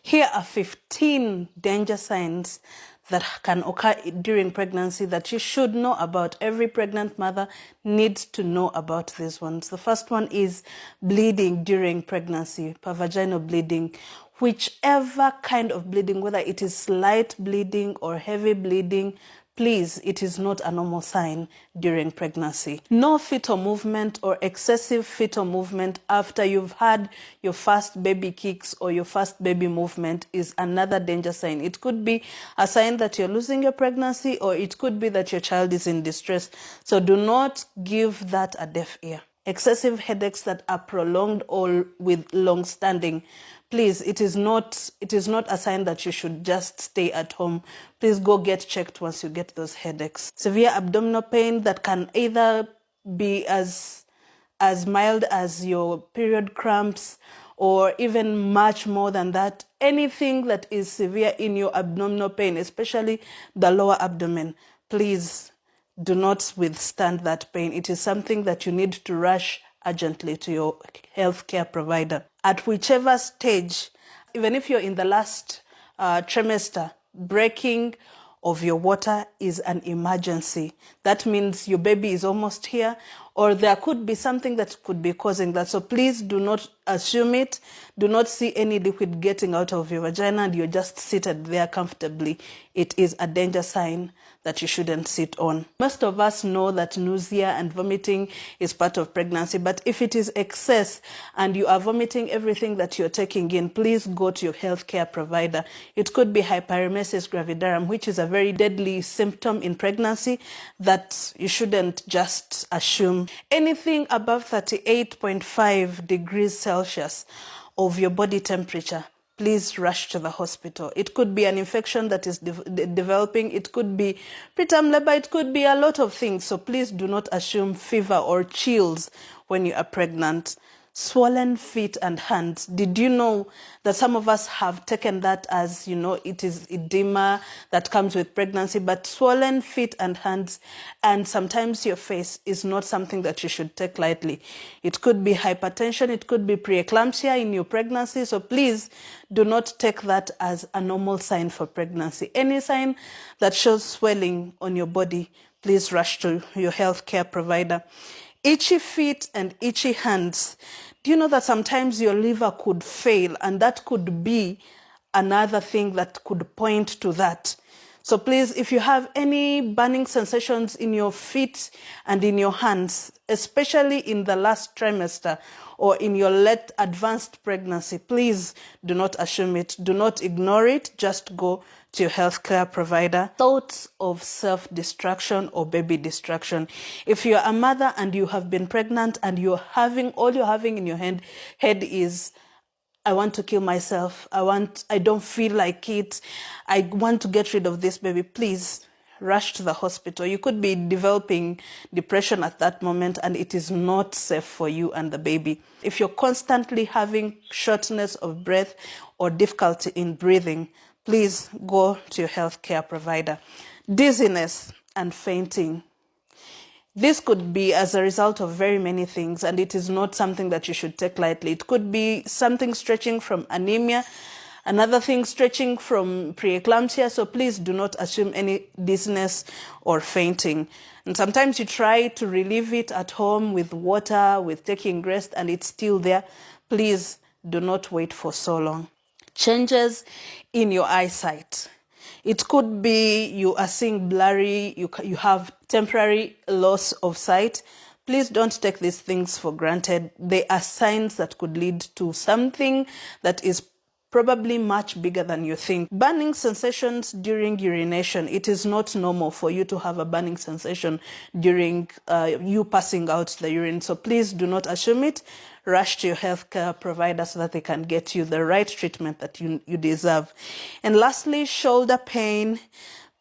Here are 15 danger signs that can occur during pregnancy that you should know about. Every pregnant mother needs to know about these ones. The first one is bleeding during pregnancy, vaginal bleeding. Whichever kind of bleeding, whether it is slight bleeding or heavy bleeding, please, it is not a normal sign during pregnancy. No fetal movement or excessive fetal movement after you've had your first baby kicks or your first baby movement is another danger sign. It could be a sign that you're losing your pregnancy, or it could be that your child is in distress. So do not give that a deaf ear. Excessive headaches that are prolonged or with long-standing, please, it is not a sign that you should just stay at home. Please go get checked once you get those headaches. Severe abdominal pain that can either be as mild as your period cramps or even much more than that. Anything that is severe in your abdominal pain, especially the lower abdomen, please do not withstand that pain. It is something that you need to rush urgently to your healthcare provider. At whichever stage, even if you're in the last trimester, breaking of your water is an emergency. That means your baby is almost here, or there could be something that could be causing that. So please do not assume it. Do not see any liquid getting out of your vagina and you're just seated there comfortably. It is a danger sign that you shouldn't sit on. Most of us know that nausea and vomiting is part of pregnancy, but if it is excess and you are vomiting everything that you're taking in, please go to your healthcare provider. It could be hyperemesis gravidarum, which is a very deadly symptom in pregnancy that you shouldn't just assume. Anything above 38.5 degrees Celsius of your body temperature, please rush to the hospital. It could be an infection that is developing. It could be preterm labor. It could be a lot of things. So please do not assume fever or chills when you are pregnant. Swollen feet and hands. Did you know that some of us have taken that as, it is edema that comes with pregnancy, but swollen feet and hands and sometimes your face is not something that you should take lightly. It could be hypertension. It could be preeclampsia in your pregnancy. So please do not take that as a normal sign for pregnancy. Any sign that shows swelling on your body, please rush to your healthcare provider. Itchy feet and itchy hands. Do you know that sometimes your liver could fail, and that could be another thing that could point to that? So please, if you have any burning sensations in your feet and in your hands, especially in the last trimester or in your late advanced pregnancy, please do not assume it. Do not ignore it. Just go to your healthcare provider. Thoughts of self-destruction or baby destruction. If you're a mother and you have been pregnant and all you're having in your head is, I want to kill myself. I don't feel like it. I want to get rid of this baby. Please rush to the hospital. You could be developing depression at that moment and it is not safe for you and the baby. If you're constantly having shortness of breath or difficulty in breathing, please go to your healthcare provider. Dizziness and fainting. This could be as a result of very many things, and it is not something that you should take lightly. It could be something stretching from anemia, another thing stretching from preeclampsia, so please do not assume any dizziness or fainting. And sometimes you try to relieve it at home with water, with taking rest, and it's still there. Please do not wait for so long. Changes in your eyesight. It could be you are seeing blurry, you have temporary loss of sight. Please don't take these things for granted. They are signs that could lead to something that is probably much bigger than you think. Burning sensations during urination. It is not normal for you to have a burning sensation during you passing out the urine. So please do not assume it. Rush to your healthcare provider so that they can get you the right treatment that you deserve. And lastly, shoulder pain.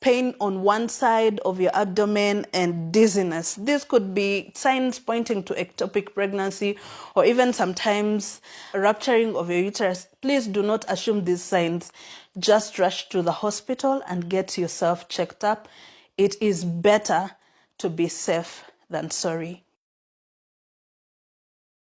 Pain on one side of your abdomen and dizziness. This could be signs pointing to ectopic pregnancy or even sometimes rupturing of your uterus. Please do not assume these signs. Just rush to the hospital and get yourself checked up. It is better to be safe than sorry.